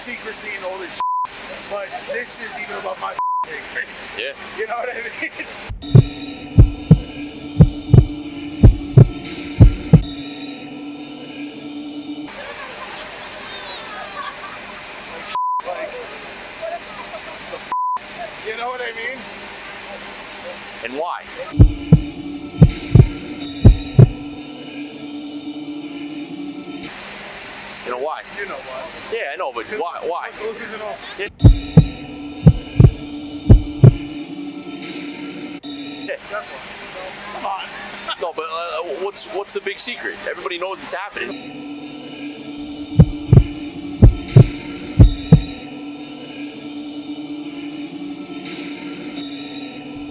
secrecy and all this shit, but this is even above my pay. Yeah. You know what I mean? You know what I mean? And why? You know why? You know why? Yeah, I know, but why? Why? Who's in office? Yeah. That's why. Come on. No, but what's the big secret? Everybody knows it's happening.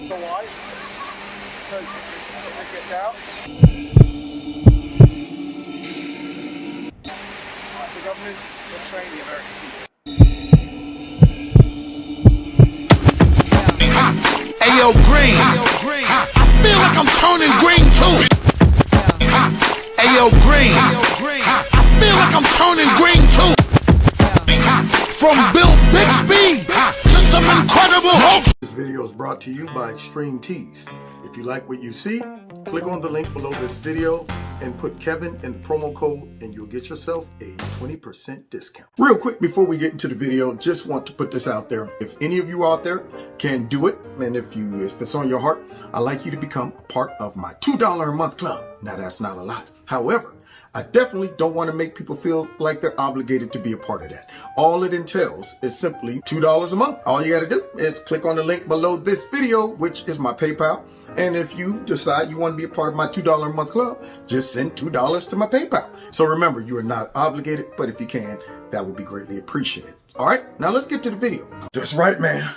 You know why? Because it gets out. The government's betraying the American people. Ayo, Green. I feel like I'm turning green too. Ayo, Green. I feel like I'm turning green too. From Bill Bixby to some incredible hoax. This video is brought to you by Extreme Tees. If you like what you see, click on the link below this video and put Kevin in the promo code and you'll get yourself a 20% discount. Real quick before we get into the video, just want to put this out there. If any of you out there can do it, and if it's on your heart, I'd like you to become a part of my $2 a month club. Now that's not a lot. However, I definitely don't want to make people feel like they're obligated to be a part of that. All it entails is simply $2 a month. All you got to do is click on the link below this video, which is my PayPal. And if you decide you want to be a part of my $2 a month club, just send $2 to my PayPal. So remember, you are not obligated, but if you can, that would be greatly appreciated. All right, now let's get to the video. That's right, man.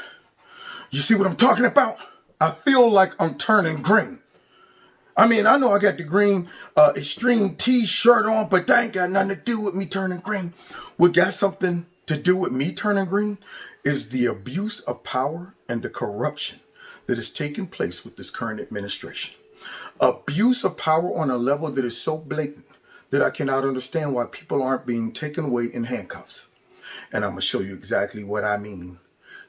You see what I'm talking about? I feel like I'm turning green. I mean, I know I got the green Extreme T-shirt on, but that ain't got nothing to do with me turning green. What got something to do with me turning green is the abuse of power and the corruption that is taking place with this current administration. Abuse of power on a level that is so blatant that I cannot understand why people aren't being taken away in handcuffs. And I'm going to show you exactly what I mean.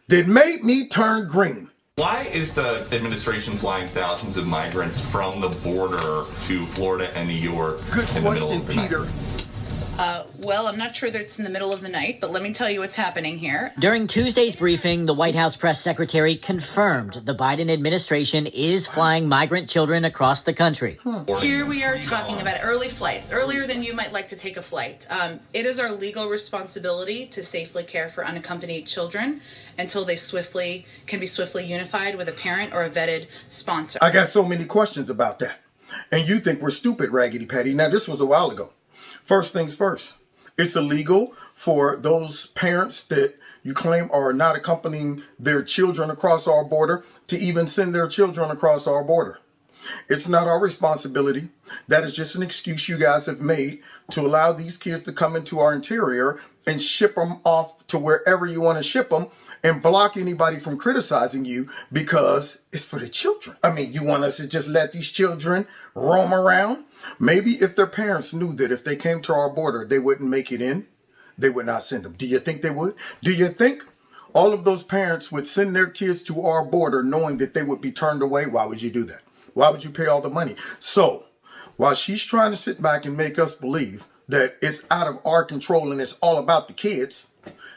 That made me turn green. Why is the administration flying thousands of migrants from the border to Florida and New York? Good question, Peter. Well, I'm not sure that it's in the middle of the night, but let me tell you what's happening here. During Tuesday's briefing, the White House press secretary confirmed the Biden administration is flying migrant children across the country. Here we are talking about early flights, earlier than you might like to take a flight. It is our legal responsibility to safely care for unaccompanied children until they can be swiftly unified with a parent or a vetted sponsor. I got so many questions about that. And you think we're stupid, Raggedy Patty. Now, this was a while ago. First things first, it's illegal for those parents that you claim are not accompanying their children across our border to even send their children across our border. It's not our responsibility. That is just an excuse you guys have made to allow these kids to come into our interior and ship them off to wherever you want to ship them and block anybody from criticizing you because it's for the children. I mean, you want us to just let these children roam around? Maybe if their parents knew that if they came to our border, they wouldn't make it in, they would not send them. Do you think they would? Do you think all of those parents would send their kids to our border knowing that they would be turned away? Why would you do that? Why would you pay all the money? So while she's trying to sit back and make us believe that it's out of our control and it's all about the kids,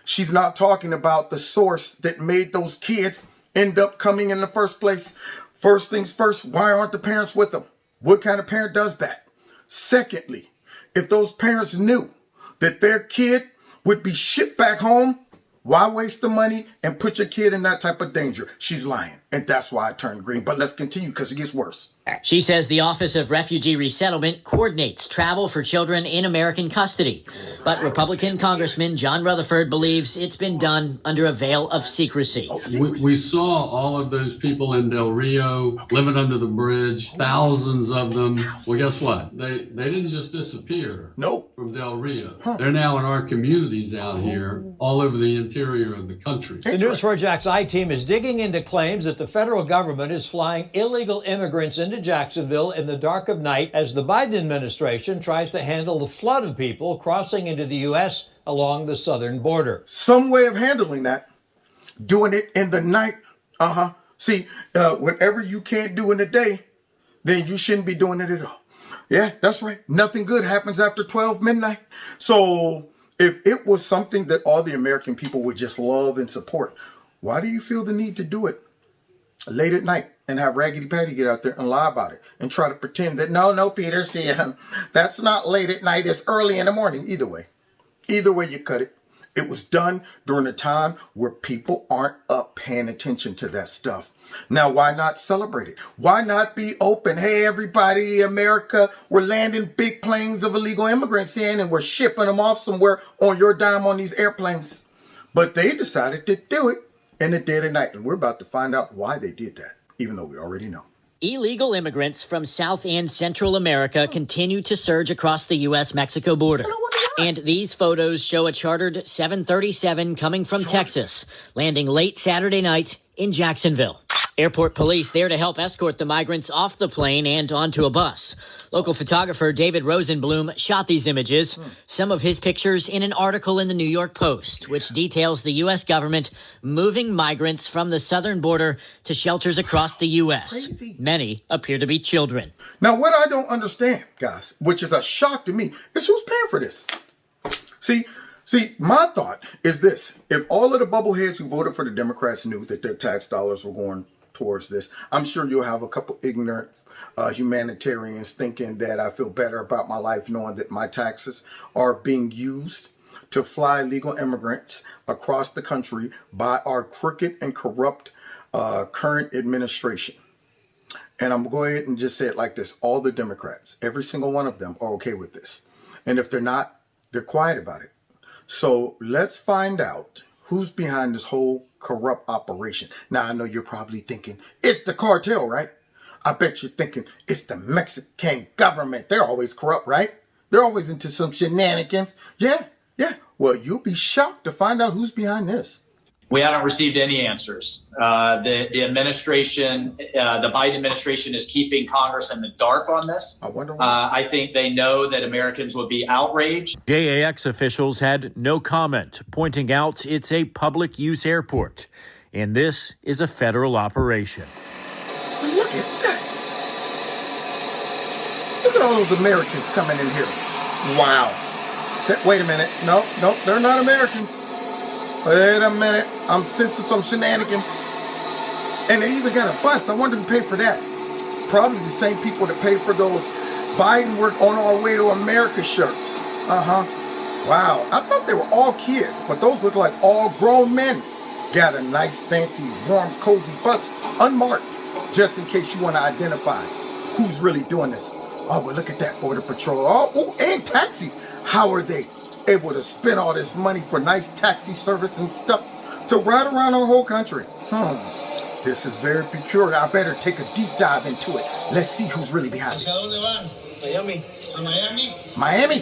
she's not talking about the source that made those kids end up coming in the first place. First things first, why aren't the parents with them? What kind of parent does that? Secondly, if those parents knew that their kid would be shipped back home, why waste the money and put your kid in that type of danger? She's lying. And that's why I turned green. But let's continue because it gets worse. She says the Office of Refugee Resettlement coordinates travel for children in American custody. But Republican Congressman John Rutherford believes it's been done under a veil of secrecy. We saw all of those people in Del Rio living under the bridge, thousands of them. Well, guess what? They didn't just disappear from Del Rio. They're now in our communities out here, all over the interior of the country. The News4Jax I-Team is digging into claims that the federal government is flying illegal immigrants into Jacksonville in the dark of night as the Biden administration tries to handle the flood of people crossing into the U.S. along the southern border. Some way of handling that, doing it in the night. See, whatever you can't do in the day, then you shouldn't be doing it at all. Yeah, that's right. Nothing good happens after 12 midnight. So if it was something that all the American people would just love and support, why do you feel the need to do it late at night and have Raggedy Patty get out there and lie about it and try to pretend that, no, Peter, see, that's not late at night, it's early in the morning. Either way you cut it. It was done during a time where people aren't up paying attention to that stuff. Now, why not celebrate it? Why not be open? Hey, everybody, America, we're landing big planes of illegal immigrants in and we're shipping them off somewhere on your dime on these airplanes. But they decided to do it in the dead of night. And we're about to find out why they did that, even though we already know. Illegal immigrants from South and Central America continue to surge across the U.S.-Mexico border. And these photos show a chartered 737 coming from Texas, landing late Saturday night in Jacksonville. Airport police there to help escort the migrants off the plane and onto a bus. Local photographer David Rosenblum shot these images, some of his pictures in an article in the New York Post, which details the U.S. government moving migrants from the southern border to shelters across the U.S. Crazy. Many appear to be children. Now, what I don't understand, guys, which is a shock to me, is who's paying for this? See, my thought is this. If all of the bubbleheads who voted for the Democrats knew that their tax dollars were going towards this, I'm sure you'll have a couple ignorant humanitarians thinking that I feel better about my life knowing that my taxes are being used to fly legal immigrants across the country by our crooked and corrupt current administration. And I'm going to go ahead and just say it like this. All the Democrats, every single one of them are okay with this. And if they're not, they're quiet about it. So let's find out who's behind this whole corrupt operation. Now, I know you're probably thinking, it's the cartel, right? I bet you're thinking, it's the Mexican government. They're always corrupt, right? They're always into some shenanigans. Yeah. Well, you'll be shocked to find out who's behind this. We haven't received any answers. The administration, the Biden administration is keeping Congress in the dark on this. I wonder why. I think they know that Americans would be outraged. JAX officials had no comment, pointing out it's a public use airport, and this is a federal operation. Look at that. Look at all those Americans coming in here. Wow. Wait a minute. No, they're not Americans. Wait a minute, I'm sensing some shenanigans. And they even got a bus. I wonder who paid for that. Probably the same people that paid for those Biden We're on Our Way to America shirts. Wow, I thought they were all kids, but those look like all grown men. Got a nice, fancy, warm, cozy bus, unmarked, just in case you want to identify who's really doing this. Oh, well, look at that, Border Patrol. Oh, and taxis. How are they able to spend all this money for nice taxi service and stuff to ride around our whole country? This is very peculiar. I better take a deep dive into it. Let's see who's really behind it. Miami. Miami?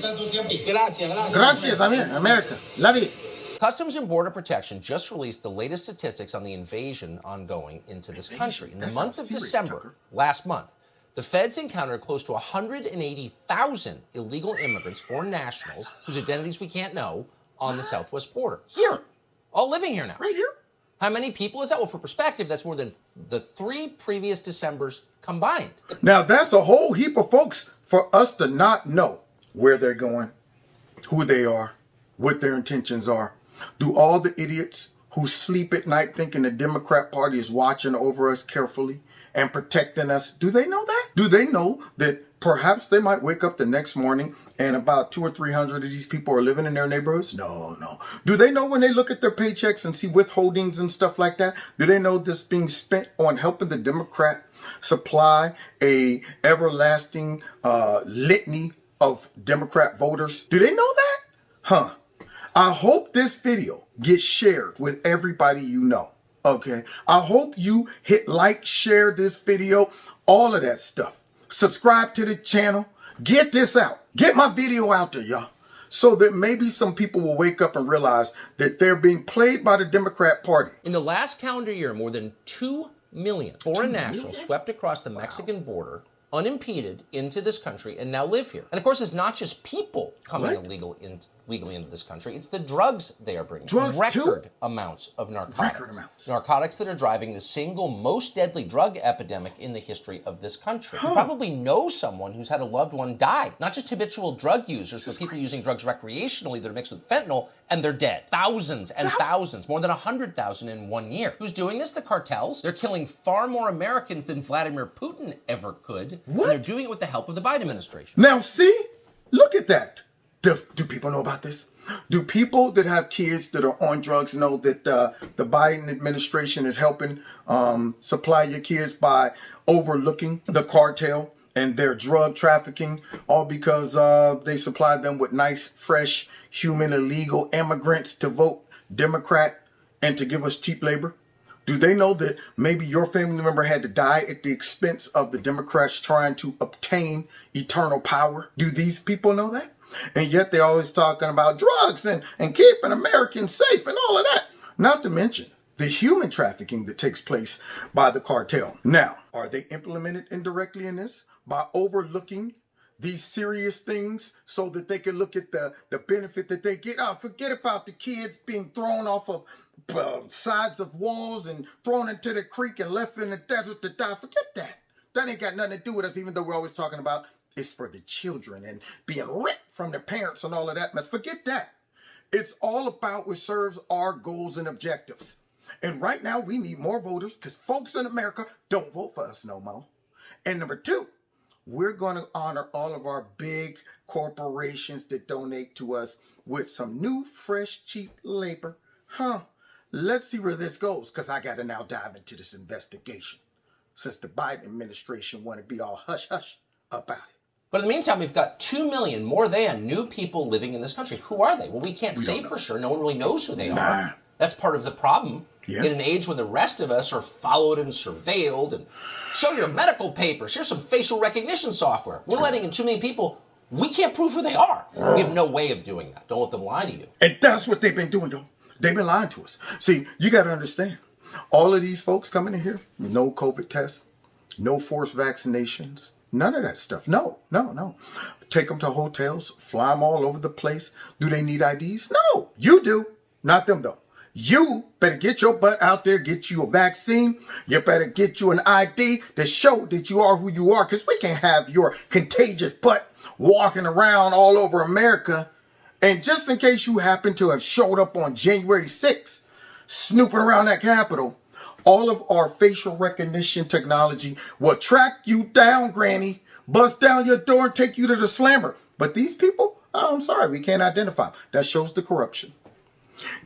Gracias, America. Love it. Customs and Border Protection just released the latest statistics on the invasion ongoing into this country. In the month of December, last month, the feds encountered close to 180,000 illegal immigrants, foreign nationals, whose identities we can't know, on the southwest border. Here. All living here now. Right here? How many people is that? Well, for perspective, that's more than the 3 previous Decembers combined. Now, that's a whole heap of folks for us to not know where they're going, who they are, what their intentions are. Do all the idiots who sleep at night thinking the Democrat Party is watching over us carefully and protecting us, do they know that? Do they know that perhaps they might wake up the next morning and about 200 or 300 of these people are living in their neighborhoods? No. Do they know when they look at their paychecks and see withholdings and stuff like that? Do they know this being spent on helping the Democrat supply a everlasting litany of Democrat voters? Do they know that? I hope this video gets shared with everybody you know. Okay, I hope you hit like, share this video, all of that stuff. Subscribe to the channel. Get this out. Get my video out there, y'all. So that maybe some people will wake up and realize that they're being played by the Democrat Party. In the last calendar year, more than 2 million foreign nationals swept across the Mexican border unimpeded into this country and now live here. And of course, it's not just people coming illegal legally into this country. It's the drugs they are bringing. Drugs Record amounts of narcotics. Record amounts. Narcotics that are driving the single most deadly drug epidemic in the history of this country. You probably know someone who's had a loved one die. Not just habitual drug users, but people using drugs recreationally that are mixed with fentanyl, and they're dead. Thousands and thousands. More than 100,000 in 1 year. Who's doing this? The cartels. They're killing far more Americans than Vladimir Putin ever could. What? And they're doing it with the help of the Biden administration. Now see, look at that. Do people know about this? Do people that have kids that are on drugs know that the Biden administration is helping supply your kids by overlooking the cartel and their drug trafficking, all because they supplied them with nice, fresh, human, illegal immigrants to vote Democrat and to give us cheap labor? Do they know that maybe your family member had to die at the expense of the Democrats trying to obtain eternal power? Do these people know that? And yet they're always talking about drugs and keeping Americans safe and all of that. Not to mention the human trafficking that takes place by the cartel. Now, are they implemented indirectly in this by overlooking these serious things so that they can look at the benefit that they get? Oh, forget about the kids being thrown off of sides of walls and thrown into the creek and left in the desert to die. Forget that. That ain't got nothing to do with us, even though we're always talking about it's for the children and being ripped from their parents and all of that mess. Forget that. It's all about what serves our goals and objectives. And right now we need more voters because folks in America don't vote for us no more. And number two, we're going to honor all of our big corporations that donate to us with some new, fresh, cheap labor. Let's see where this goes, because I got to now dive into this investigation since the Biden administration want to be all hush-hush about it. But in the meantime, we've got 2 million, more than, new people living in this country. Who are they? Well, we can't say for sure. No one really knows who they are. That's part of the problem. In an age when the rest of us are followed and surveilled and show your medical papers. Here's some facial recognition software. We're letting in too many people. We can't prove who they are. We have no way of doing that. Don't let them lie to you. And that's what they've been doing, though. They've been lying to us. See, you got to understand. All of these folks coming in here, no COVID tests, no forced vaccinations, none of that stuff. No. Take them to hotels, fly them all over the place. Do they need IDs? No, you do. Not them, though. You better get your butt out there, get you a vaccine. You better get you an ID to show that you are who you are, because we can't have your contagious butt walking around all over America. And just in case you happen to have showed up on January 6th, snooping around that Capitol, all of our facial recognition technology will track you down, Granny, bust down your door and take you to the slammer. But these people, I'm sorry, we can't identify. That shows the corruption.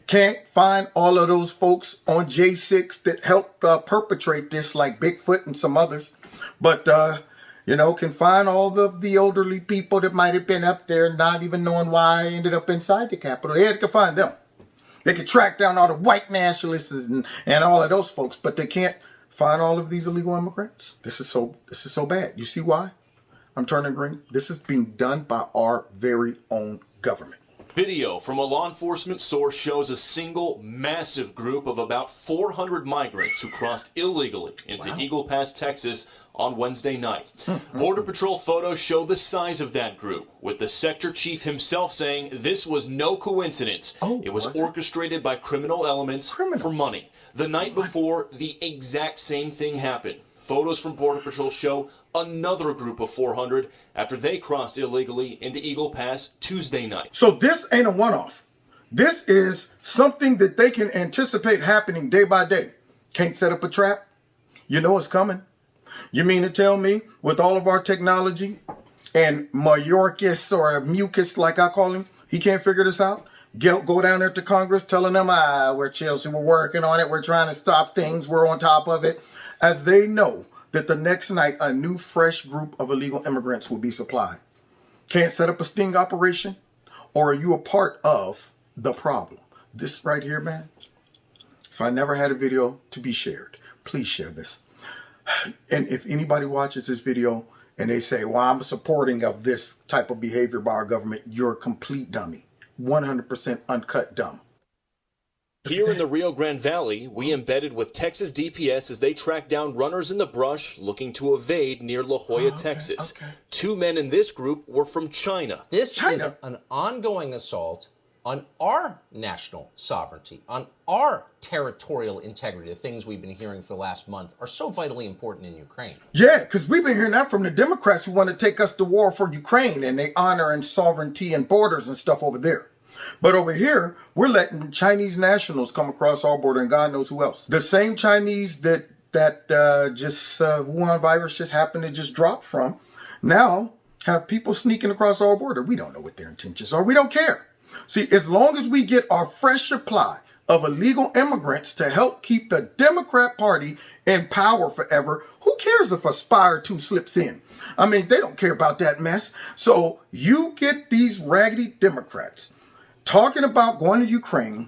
Can't find all of those folks on J6 that helped perpetrate this, like Bigfoot and some others. But, can find all of the elderly people that might have been up there not even knowing why I ended up inside the Capitol. They can find them. They can track down all the white nationalists and all of those folks, but they can't find all of these illegal immigrants. This is so bad. You see why I'm turning green? This is being done by our very own government. Video from a law enforcement source shows a single massive group of about 400 migrants who crossed illegally into Eagle Pass, Texas on Wednesday night. Border Patrol photos show the size of that group, with the sector chief himself saying this was no coincidence. It was orchestrated by criminal elements for money. The night before, the exact same thing happened. Photos from Border Patrol show another group of 400 after they crossed illegally into Eagle Pass Tuesday night. So this ain't a one-off. This is something that they can anticipate happening day by day. Can't set up a trap. You know it's coming. You mean to tell me with all of our technology and mucus or mucus like I call him, he can't figure this out? Go down there to Congress telling them, we're Chelsea, we're working on it, we're trying to stop things, we're on top of it. As they know that the next night a new fresh group of illegal immigrants will be supplied. Can't set up a sting operation? Or are you a part of the problem? This right here, man, if I never had a video to be shared, please share this. And if anybody watches this video and they say, well, I'm supporting of this type of behavior by our government, you're a complete dummy. 100% uncut dumb. Here in the Rio Grande Valley, we embedded with Texas DPS as they track down runners in the brush looking to evade near La Jolla, Texas. 2 men in this group were from China. This is an ongoing assault on our national sovereignty, on our territorial integrity. The things we've been hearing for the last month are so vitally important in Ukraine. Yeah, because we've been hearing that from the Democrats who want to take us to war for Ukraine, and they honor and sovereignty and borders and stuff over there. But over here, we're letting Chinese nationals come across our border, and God knows who else. The same Chinese that Wuhan virus just happened to just drop from, now have people sneaking across our border. We don't know what their intentions are. We don't care. See, as long as we get our fresh supply of illegal immigrants to help keep the Democrat Party in power forever, who cares if a spy or two slips in? I mean, they don't care about that mess. So you get these raggedy Democrats talking about going to Ukraine,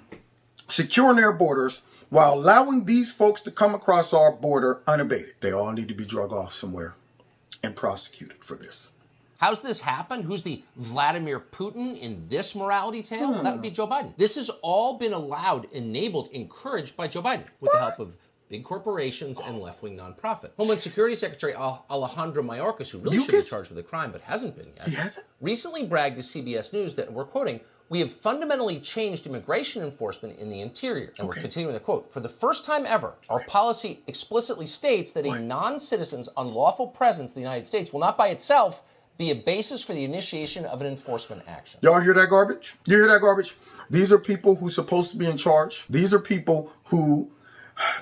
securing their borders, while allowing these folks to come across our border unabated. They all need to be drug off somewhere and prosecuted for this. How's this happen? Who's the Vladimir Putin in this morality tale? Well, that would be Joe Biden. This has all been allowed, enabled, encouraged by Joe Biden with the help of big corporations and left-wing nonprofit. Homeland Security Secretary Alejandro Mayorkas, who really should be charged with a crime but hasn't been yet, He hasn't? recently bragged to CBS News that, we're quoting, "We have fundamentally changed immigration enforcement in the interior." And we're continuing the quote. "For the first time ever, our policy explicitly states that a non-citizen's unlawful presence in the United States will not by itself be a basis for the initiation of an enforcement action." Y'all hear that garbage? You hear that garbage? These are people who are supposed to be in charge. These are people who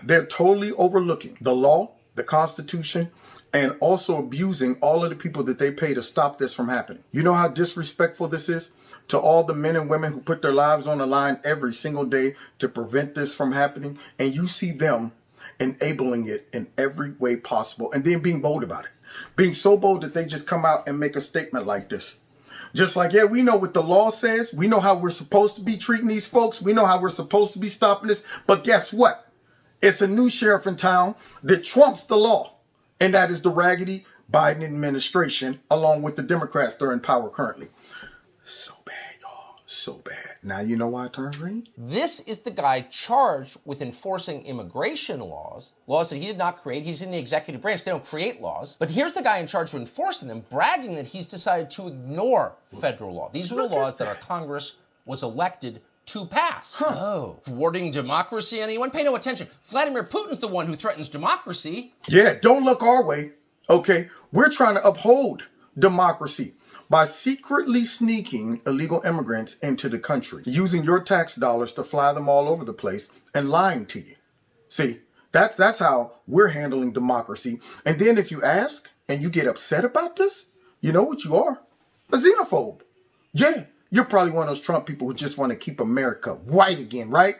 they're totally overlooking the law, the Constitution, and also abusing all of the people that they pay to stop this from happening. You know how disrespectful this is to all the men and women who put their lives on the line every single day to prevent this from happening, and you see them enabling it in every way possible and then being bold about it. Being so bold that they just come out and make a statement like this. Just like, yeah, we know what the law says. We know how we're supposed to be treating these folks. We know how we're supposed to be stopping this. But guess what? It's a new sheriff in town that trumps the law. And that is the raggedy Biden administration, along with the Democrats that are in power currently. So bad, y'all. So bad. Now you know why I turned green? This is the guy charged with enforcing immigration laws that he did not create. He's in the executive branch. They don't create laws. But here's the guy in charge of enforcing them, bragging that he's decided to ignore federal law. These are the laws that our Congress was elected to pass. Oh. Thwarting democracy, anyone? Pay no attention. Vladimir Putin's the one who threatens democracy. Yeah, don't look our way, okay? We're trying to uphold democracy by secretly sneaking illegal immigrants into the country, using your tax dollars to fly them all over the place and lying to you. See, that's how we're handling democracy. And then if you ask and you get upset about this, you know what you are? A xenophobe. Yeah, you're probably one of those Trump people who just want to keep America white again, right?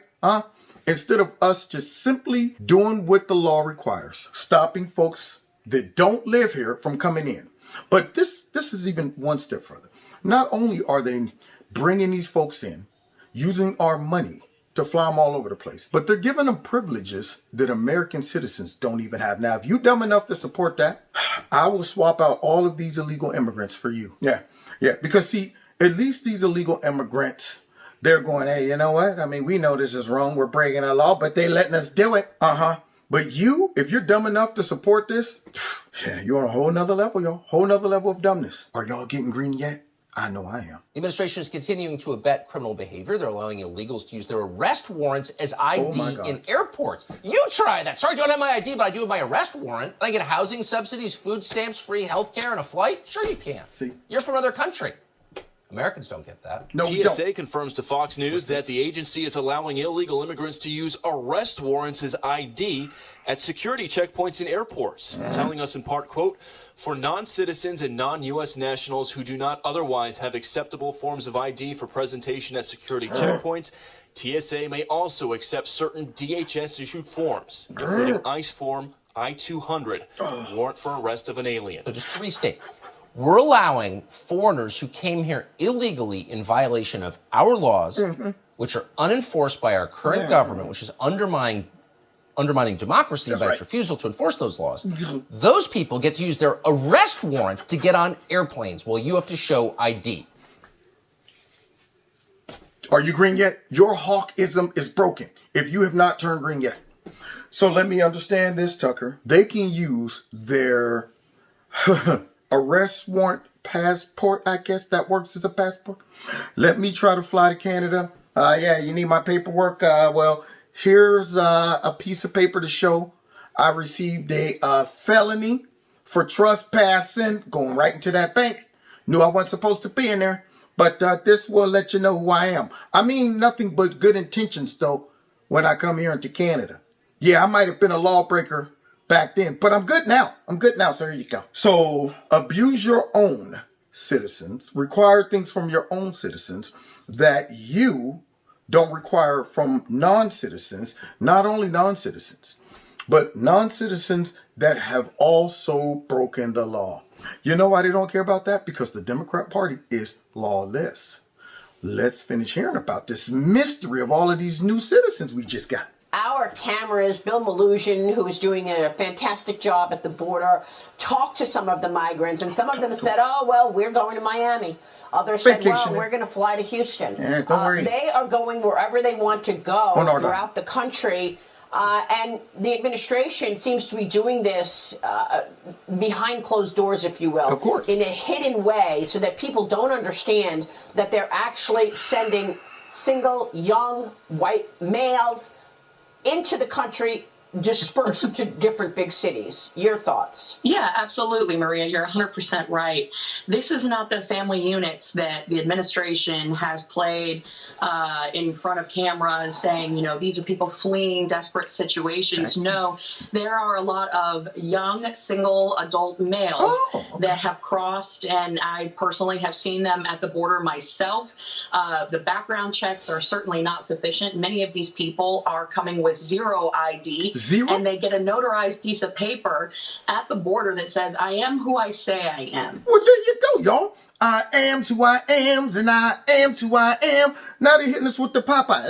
Instead of us just simply doing what the law requires, stopping folks that don't live here from coming in. But this is even one step further. Not only are they bringing these folks in, using our money to fly them all over the place, but they're giving them privileges that American citizens don't even have. Now, if you're dumb enough to support that, I will swap out all of these illegal immigrants for you. Yeah, because see, at least these illegal immigrants, they're going, hey, you know what? I mean, we know this is wrong. We're breaking the law, but they letting us do it. But you, if you're dumb enough to support this, yeah, you're on a whole nother level, y'all. Whole nother level of dumbness. Are y'all getting green yet? I know I am. The administration is continuing to abet criminal behavior. They're allowing illegals to use their arrest warrants as ID in airports. You try that. Sorry, I don't have my ID, but I do have my arrest warrant. I get housing subsidies, food stamps, free health care, and a flight? Sure you can. See? You're from another country. Americans don't get that. No, TSA confirms to Fox News that the agency is allowing illegal immigrants to use arrest warrants as ID at security checkpoints in airports, telling us in part, quote, for non-citizens and non-U.S. nationals who do not otherwise have acceptable forms of ID for presentation at security checkpoints, TSA may also accept certain DHS-issued forms, including ICE form I-200, warrant for arrest of an alien. So just three states. We're allowing foreigners who came here illegally in violation of our laws, which are unenforced by our current government, which is undermining democracy by its refusal to enforce those laws. Those people get to use their arrest warrants to get on airplanes while you have to show ID. Are you green yet? Your hawkism is broken if you have not turned green yet. So let me understand this, Tucker. They can use their arrest warrant passport. I guess that works as a passport. Let me try to fly to Canada. Yeah, you need my paperwork. Well, here's a piece of paper to show I received a felony for trespassing, going right into that bank. Knew I wasn't supposed to be in there, but this will let you know who I am. I mean, nothing but good intentions, though, when I come here into Canada. Yeah, I might have been a lawbreaker back then, but I'm good now. I'm good now, so here you go. So, abuse your own citizens, require things from your own citizens that you don't require from non-citizens, not only non-citizens, but non-citizens that have also broken the law. You know why they don't care about that? Because the Democrat Party is lawless. Let's finish hearing about this mystery of all of these new citizens we just got. Our cameras, Bill Malusian, who is doing a fantastic job at the border, talked to some of the migrants, and some of them said, oh, well, we're going to Miami. Others said, well, we're going to fly to Houston. Yeah, don't worry. They are going wherever they want to go throughout the country. And the administration seems to be doing this behind closed doors, if you will. Of course. In a hidden way, so that people don't understand that they're actually sending single, young, white males into the country, dispersed to different big cities. Your thoughts? Yeah, absolutely, Maria. You're 100% right. This is not the family units that the administration has played in front of cameras saying, you know, these are people fleeing desperate situations. No, there are a lot of young, single adult males that have crossed, and I personally have seen them at the border myself. The background checks are certainly not sufficient. Many of these people are coming with zero ID. And they get a notarized piece of paper at the border that says, I am who I say I am. Well, there you go, y'all. I am who I am, and I am who I am. Now they're hitting us with the Popeye.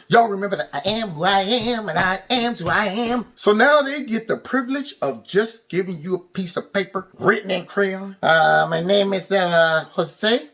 Y'all remember that? I am who I am, and I am who I am. So now they get the privilege of just giving you a piece of paper written in crayon. My name is Jose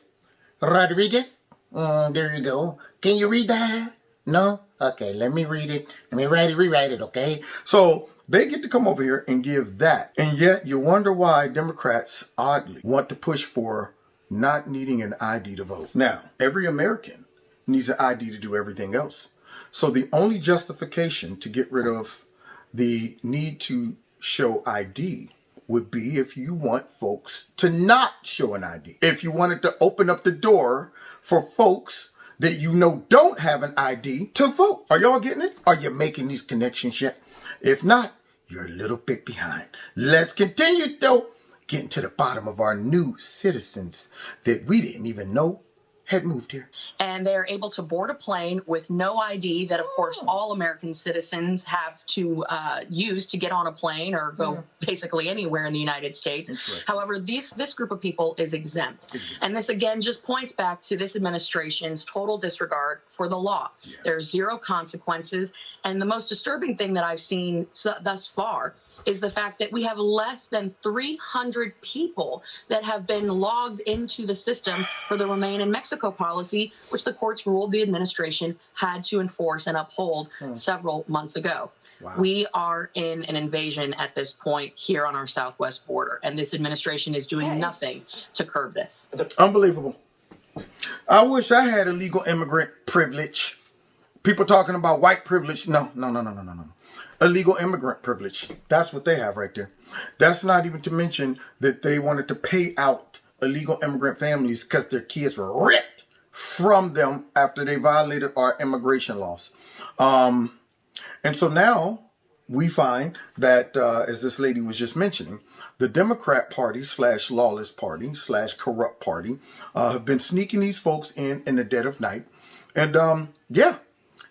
Rodriguez. There you go. Can you read that? No? Okay, let me read it. Let me rewrite it, okay? So they get to come over here and give that. And yet you wonder why Democrats, oddly, want to push for not needing an ID to vote. Now, every American needs an ID to do everything else. So the only justification to get rid of the need to show ID would be if you want folks to not show an ID. If you wanted to open up the door for folks that you know don't have an ID to vote. Are y'all getting it? Are you making these connections yet? If not, you're a little bit behind. Let's continue, though, getting to the bottom of our new citizens that we didn't even know had moved here. And they're able to board a plane with no ID that, of course, all American citizens have to use to get on a plane or go basically anywhere in the United States. However, this group of people is exempt. And this, again, just points back to this administration's total disregard for the law. There's zero consequences. And the most disturbing thing that I've seen thus far is the fact that we have less than 300 people that have been logged into the system for the Remain in Mexico policy, which the courts ruled the administration had to enforce and uphold several months ago. Wow. We are in an invasion at this point here on our southwest border, and this administration is doing nothing to curb this. Unbelievable. I wish I had illegal immigrant privilege. People talking about white privilege. No. Illegal immigrant privilege. That's what they have right there. That's not even to mention that they wanted to pay out illegal immigrant families because their kids were ripped from them after they violated our immigration laws. And so now we find that, as this lady was just mentioning, the Democrat Party / lawless party / corrupt party have been sneaking these folks in the dead of night. And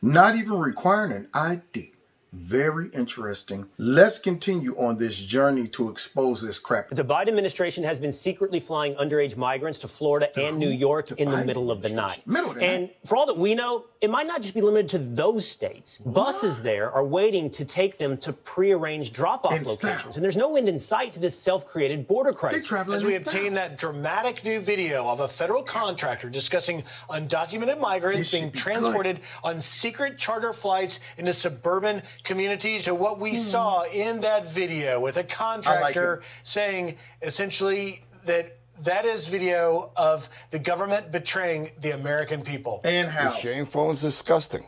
not even requiring an ID. Very interesting. Let's continue on this journey to expose this crap. The Biden administration has been secretly flying underage migrants to Florida and New York in the middle of the night. And for all that we know, it might not just be limited to those states. Buses there are waiting to take them to prearranged drop-off locations. And there's no end in sight to this self-created border crisis. As we obtain that dramatic new video of a federal contractor discussing undocumented migrants being transported on secret charter flights into suburban communities, to what we saw in that video with a contractor saying essentially that is video of the government betraying the American people. And how? It's shameful and disgusting.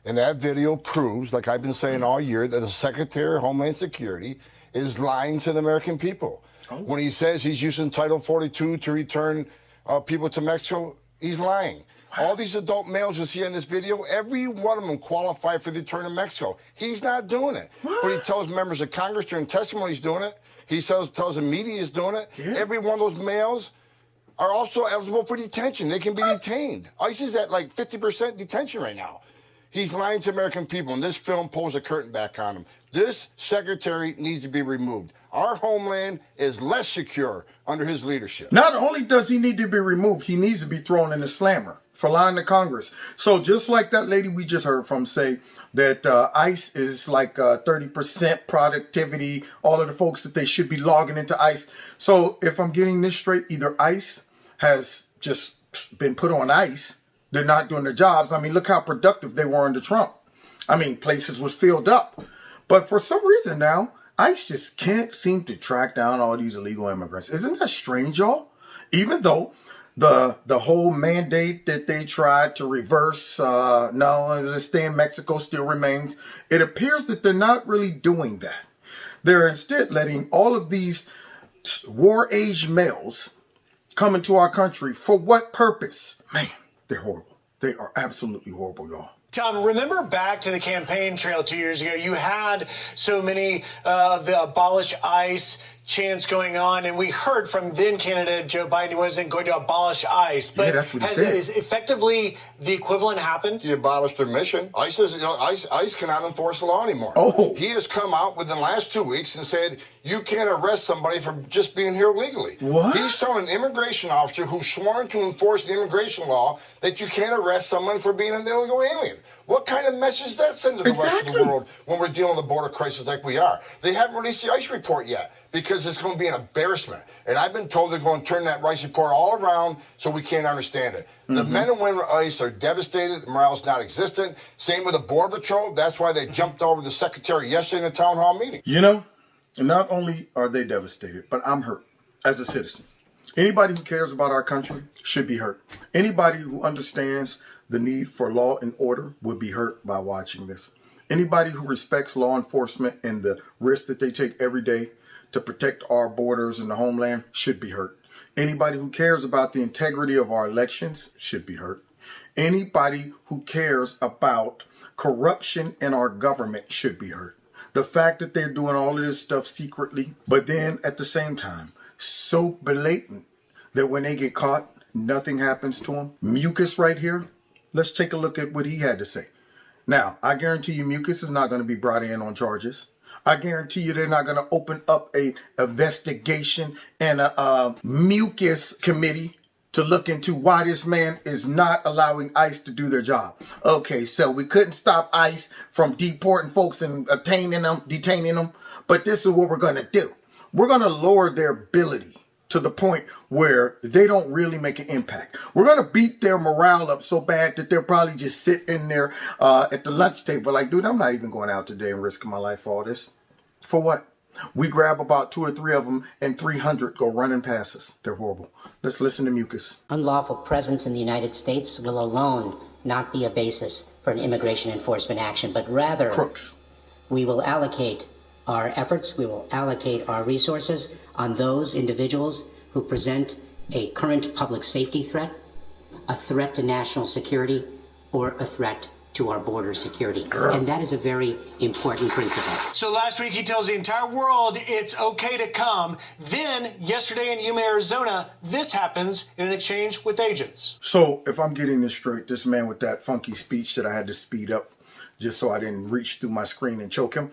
And that video proves, like I've been saying all year, that the Secretary of Homeland Security is lying to the American people. When he says he's using Title 42 to return people to Mexico, he's lying. All these adult males you see in this video, every one of them qualify for the return to Mexico. He's not doing it. But he tells members of Congress during testimony he's doing it. He tells the media he's doing it. Every one of those males are also eligible for detention. They can be detained. ICE is at like 50% detention right now. He's lying to American people, and this film pulls a curtain back on him. This secretary needs to be removed. Our homeland is less secure under his leadership. Not only does he need to be removed, he needs to be thrown in the slammer for lying to Congress. So just like that lady we just heard from say that ICE is like 30% productivity, all of the folks that they should be logging into ICE. So if I'm getting this straight, either ICE has just been put on ice, they're not doing their jobs. I mean, look how productive they were under Trump. I mean, places was filled up. But for some reason now, ICE just can't seem to track down all these illegal immigrants. Isn't that strange, y'all? Even though the whole mandate that they tried to reverse, no, stay in Mexico still remains. It appears that they're not really doing that. They're instead letting all of these war-age males come into our country. For what purpose? Man, they're horrible. They are absolutely horrible, y'all. Tom, remember back to the campaign trail 2 years ago, you had so many of the abolish ICE chants going on, and we heard from then candidate Joe Biden he wasn't going to abolish ICE. But that's what he said. Is effectively the equivalent happened? He abolished their mission. ICE cannot enforce the law anymore. He has come out within the last 2 weeks and said, you can't arrest somebody for just being here illegally. What? He's telling an immigration officer who's sworn to enforce the immigration law that you can't arrest someone for being an illegal alien. What kind of message does that send to the rest of the world when we're dealing with a border crisis like we are? They haven't released the ICE report yet because it's going to be an embarrassment. And I've been told they're going to turn that ICE report all around so we can't understand it. The men and women of ICE are devastated. The morale's not existent. Same with the Border Patrol. That's why they jumped over the secretary yesterday in the town hall meeting. You know, not only are they devastated, but I'm hurt as a citizen. Anybody who cares about our country should be hurt. Anybody who understands the need for law and order would be hurt by watching this. Anybody who respects law enforcement and the risk that they take every day to protect our borders and the homeland should be hurt. Anybody who cares about the integrity of our elections should be hurt. Anybody who cares about corruption in our government should be hurt. The fact that they're doing all of this stuff secretly, but then at the same time, so blatant that when they get caught, nothing happens to them. Mucus right here. Let's take a look at what he had to say. Now, I guarantee you Mucus is not going to be brought in on charges. I guarantee you they're not going to open up a investigation and a mucus committee to look into why this man is not allowing ICE to do their job. Okay, so we couldn't stop ICE from deporting folks and detaining them, but this is what we're going to do. We're going to lower their ability to the point where they don't really make an impact. We're going to beat their morale up so bad that they'll probably just sit in there at the lunch table like, dude, I'm not even going out today and risking my life for all this. For what? We grab about 2 or 3 of them and 300 go running past us. They're horrible. Let's listen to Mucus. Unlawful presence in the United States will alone not be a basis for an immigration enforcement action, but rather crooks. We will allocate our efforts, we will allocate our resources on those individuals who present a current public safety threat, a threat to national security, or a threat to our border security. And that is a very important principle. So last week he tells the entire world it's okay to come. Then yesterday in Yuma, Arizona, this happens in an exchange with agents. So if I'm getting this straight, this man with that funky speech that I had to speed up, just so I didn't reach through my screen and choke him.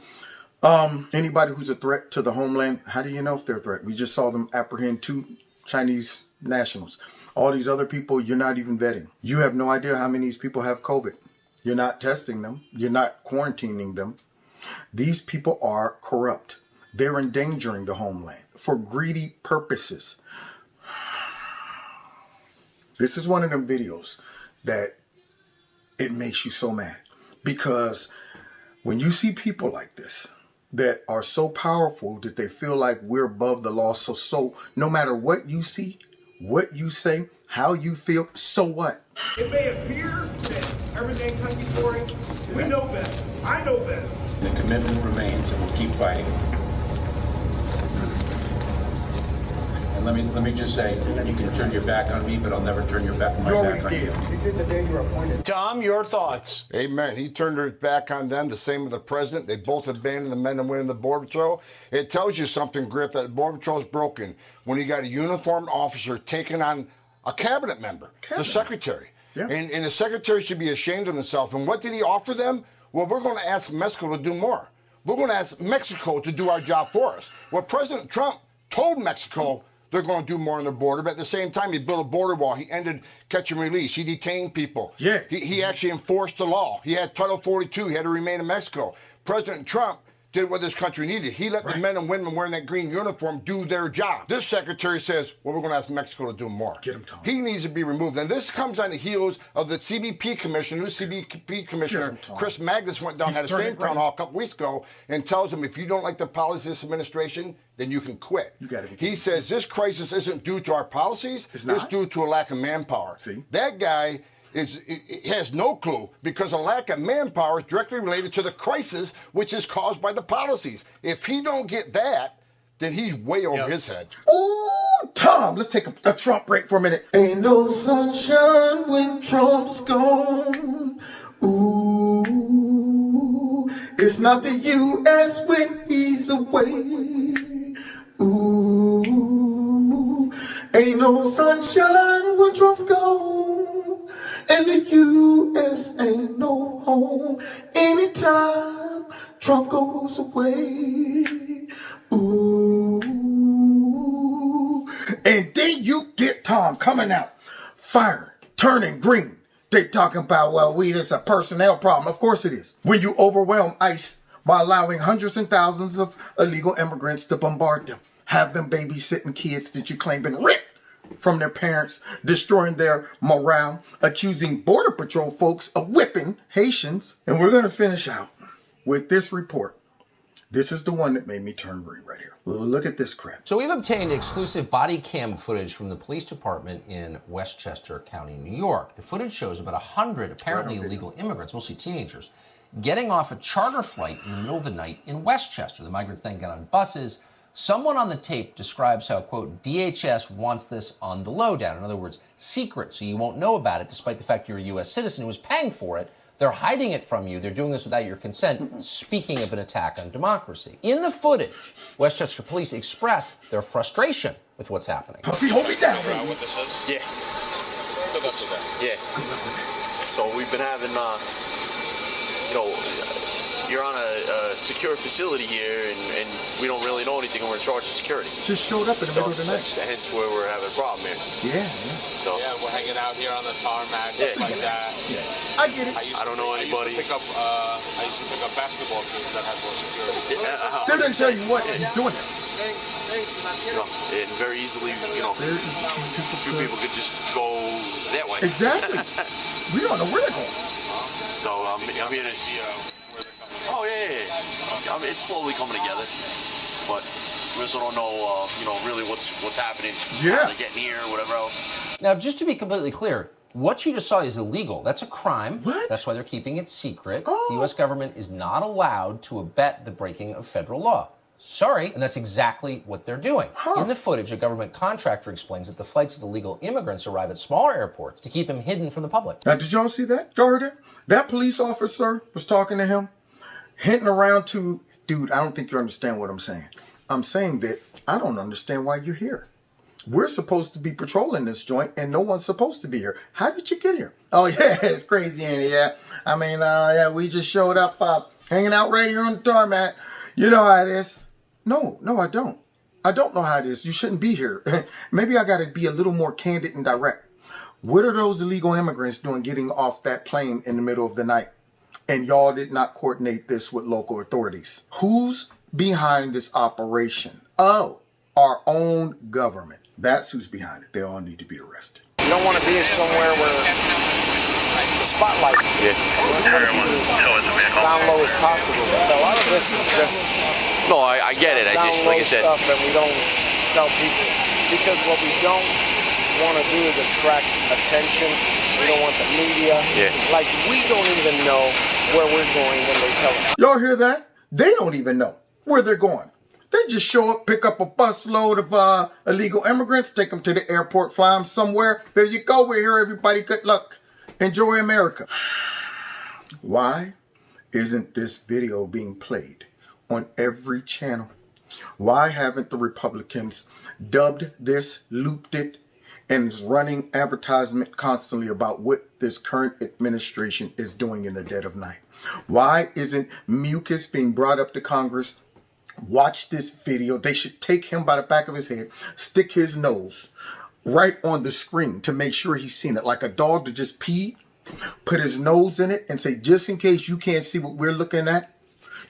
Anybody who's a threat to the homeland, how do you know if they're a threat? We just saw them apprehend 2 Chinese nationals. All these other people, you're not even vetting. You have no idea how many of these people have COVID. You're not testing them. You're not quarantining them. These people are corrupt. They're endangering the homeland for greedy purposes. This is one of them videos that it makes you so mad, because when you see people like this that are so powerful that they feel like we're above the law, so no matter what you see, what you say, how you feel, so what? It may appear that everything's hunky-dory. We know better. I know better. The commitment remains, and we'll keep fighting. And let me just say, you can turn your back on me, but I'll never turn my back on you. You did the day you were appointed. Tom, your thoughts? Amen. He turned his back on them, the same with the president. They both abandoned the men and women in the Border Patrol. It tells you something, Griff, that the Border Patrol is broken when you got a uniformed officer taking on a cabinet member, the secretary. Yeah. And the secretary should be ashamed of himself. And what did he offer them? Well, we're going to ask Mexico to do more. We're going to ask Mexico to do our job for us. Well, President Trump told Mexico they're going to do more on their border, but at the same time, he built a border wall. He ended catch and release. He detained people. Yeah. He actually enforced the law. He had Title 42. He had to remain in Mexico. President Trump did what this country needed. He let the men and women wearing that green uniform do their job. This secretary says, well, we're going to ask Mexico to do more. Get him, Tom. He needs to be removed. And this comes on the heels of the CBP commissioner, new CBP commissioner, Chris Magnus, went down, had the same town hall a couple weeks ago, and tells them, if you don't like the policies of this administration, then you can quit. He says this crisis isn't due to our policies, it's due to a lack of manpower. See? That guy has no clue, because a lack of manpower is directly related to the crisis, which is caused by the policies. If he don't get that, then he's way over his head. Ooh, Tom, let's take a Trump break for a minute. Ain't no sunshine when Trump's gone. Ooh, it's not the U.S. when he's away. Ooh, ain't no sunshine when Trump's gone. And the U.S. ain't no home anytime Trump goes away. Ooh. And then you get Tom coming out, firing, turning green. They talking about, well, it's a personnel problem. Of course it is. When you overwhelm ICE by allowing hundreds and thousands of illegal immigrants to bombard them, have them babysitting kids that you claim been ripped from their parents, destroying their morale, accusing Border Patrol folks of whipping Haitians. And we're going to finish out with this report. This is the one that made me turn green right here. Look at this crap. So we've obtained exclusive body cam footage from the police department in Westchester County, New York. The footage shows about 100 apparently illegal immigrants, mostly teenagers, getting off a charter flight in the middle of the night in Westchester. The migrants then get on buses. Someone on the tape describes how, quote, DHS wants this on the lowdown. In other words, secret, so you won't know about it, despite the fact you're a U.S. citizen who was paying for it. They're hiding it from you. They're doing this without your consent. Speaking of an attack on democracy. In the footage, Westchester police express their frustration with what's happening. Puppy, hold me down, baby. What this is? Yeah. Good luck with that. Yeah. So we've been having, you're on a secure facility here, and we don't really know anything, and we're in charge of security. Just showed up in the middle of the night. Hence where we're having a problem here. Yeah. So, yeah, we're hanging out here on the tarmac, just like that. Yeah. I get it. I don't know anybody. I used to pick up basketball teams that had more security. Still didn't tell you what he's doing there. And very easily, a few people could just go that way. Exactly. We don't know where they're going. So I'm here to see where they're coming from. Oh, yeah. It's slowly coming together. But we also don't know, really what's happening. Yeah. They're getting here, whatever else. Now, just to be completely clear, what you just saw is illegal. That's a crime. What? That's why they're keeping it secret. Oh. The U.S. government is not allowed to abet the breaking of federal law. Sorry, and that's exactly what they're doing. In the footage, a government contractor explains that the flights of illegal immigrants arrive at smaller airports to keep them hidden from the public. Now, did y'all see that? Y'all heard it? That police officer was talking to him, hinting around to, dude, I don't think you understand what I'm saying. I'm saying that I don't understand why you're here. We're supposed to be patrolling this joint and no one's supposed to be here. How did you get here? Oh yeah, it's crazy in here. Yeah. I mean, yeah, we just showed up hanging out right here on the tarmac. You know how it is. No, I don't. I don't know how it is. You shouldn't be here. Maybe I got to be a little more candid and direct. What are those illegal immigrants doing getting off that plane in the middle of the night? And y'all did not coordinate this with local authorities. Who's behind this operation? Oh, our own government. That's who's behind it. They all need to be arrested. You don't want to be somewhere where the spotlight is down low as possible. A lot of this is just No, I get it. I just, like I said, stuff that we don't tell people because what we don't want to do is attract attention. We don't want the media. Yeah. Like we don't even know where we're going when they tell us. Y'all hear that? They don't even know where they're going. They just show up, pick up a busload of illegal immigrants, take them to the airport, fly them somewhere. There you go. We're here, everybody. Good luck. Enjoy America. Why isn't this video being played on every channel? Why haven't the Republicans dubbed this, looped it, and is running advertisement constantly about what this current administration is doing in the dead of night? Why isn't mucus being brought up to Congress? Watch this video. They should take him by the back of his head, stick his nose right on the screen to make sure he's seen it. Like a dog that just peed, put his nose in it and say, just in case you can't see what we're looking at,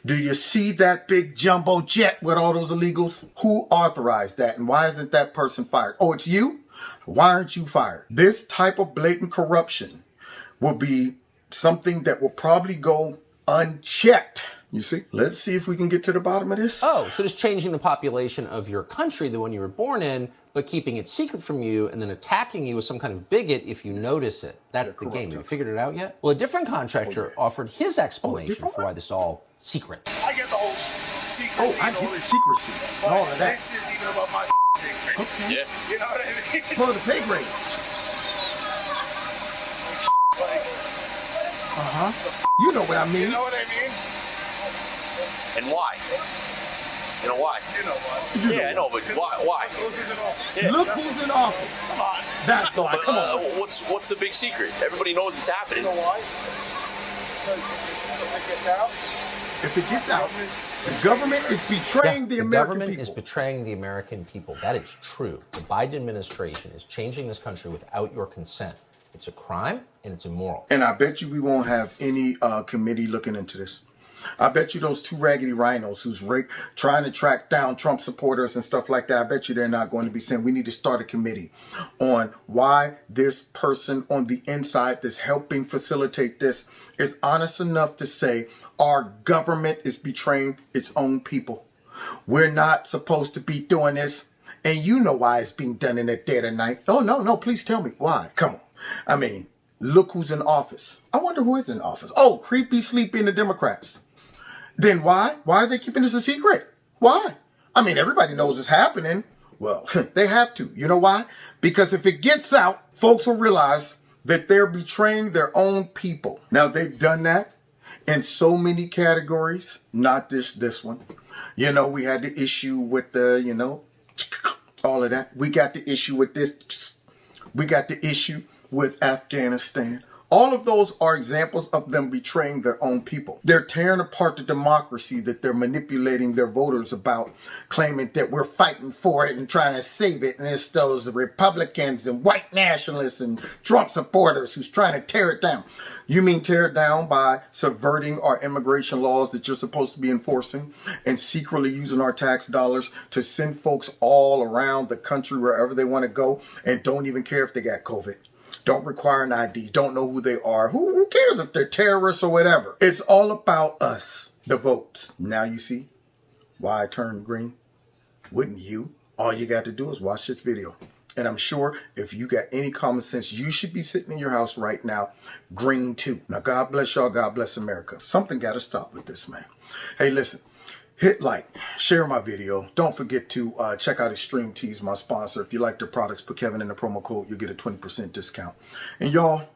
do you see that big jumbo jet with all those illegals? Who authorized that and why isn't that person fired? Oh, it's you? Why aren't you fired? This type of blatant corruption will be something that will probably go unchecked. You see? Let's see if we can get to the bottom of this. Oh, so just changing the population of your country, the one you were born in, but keeping it secret from you and then attacking you as some kind of bigot if you notice it. That's the game. Have you figured it out yet? Well, a different contractor offered his explanation for why this is all secret. I get the whole secrecy. Oh, I get the secrecy. All of that. This is even about my thing. Okay. Yeah. You know what I mean? Pull the pay grade. You know what I mean. You know what I mean? and why? You know why? You know why. Yeah, I know, but why? Look who's in office. Yeah. Look who's in office. Come on. That's why. Come on. What's the big secret? Everybody knows it's happening. You know why? Because if it gets out. If it gets out, the government is betraying the American government people. is betraying the American people. That is true. The Biden administration is changing this country without your consent. It's a crime and it's immoral. And I bet you we won't have any committee looking into this. I bet you those two raggedy rhinos who's trying to track down Trump supporters and stuff like that, I bet you they're not going to be saying we need to start a committee on why this person on the inside that's helping facilitate this is honest enough to say our government is betraying its own people. We're not supposed to be doing this. And you know why it's being done in the dead of night. Oh, no, please tell me why. Come on. I mean, look who's in office. I wonder who is in office. Oh, creepy, sleepy, and the Democrats. Then why? Why are they keeping this a secret? Why? I mean, everybody knows it's happening. Well, they have to. You know why? Because if it gets out, folks will realize that they're betraying their own people. Now, they've done that in so many categories, not this one. You know, we had the issue with the, all of that. We got the issue with this. We got the issue with Afghanistan. All of those are examples of them betraying their own people. They're tearing apart the democracy that they're manipulating their voters about, claiming that we're fighting for it and trying to save it. And it's those Republicans and white nationalists and Trump supporters who's trying to tear it down. You mean tear it down by subverting our immigration laws that you're supposed to be enforcing and secretly using our tax dollars to send folks all around the country wherever they want to go and don't even care if they got COVID. Don't require an ID, don't know who they are. Who cares if they're terrorists or whatever? It's all about us, the votes. Now you see why I turned green? Wouldn't you? All you got to do is watch this video. And I'm sure if you got any common sense, you should be sitting in your house right now, green too. Now, God bless y'all. God bless America. Something got to stop with this, man. Hey, listen. Hit like, share my video. Don't forget to check out Extreme Teas, my sponsor. If you like their products, put Kevin in the promo code. You'll get a 20% discount. And y'all,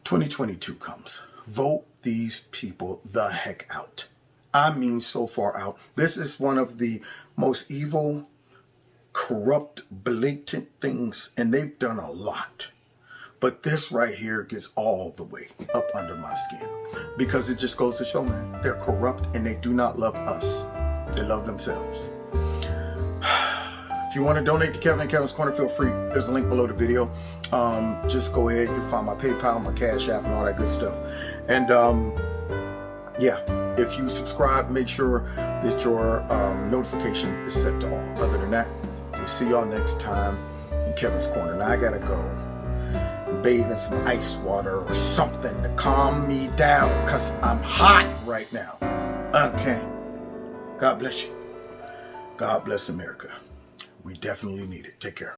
2022 comes. Vote these people the heck out. I mean so far out. This is one of the most evil, corrupt, blatant things, and they've done a lot. But this right here gets all the way up under my skin because it just goes to show, man, they're corrupt and they do not love us. They love themselves. If you want to donate to Kevin and Kevin's Corner, feel free. There's a link below the video. Just go ahead. You'll find my PayPal, my Cash App, and all that good stuff. And yeah, if you subscribe, make sure that your notification is set to all. Other than that, we'll see y'all next time in Kevin's Corner. Now I gotta go bathe in some ice water or something to calm me down because I'm hot right now. Okay. God bless you. God bless America. We definitely need it. Take care.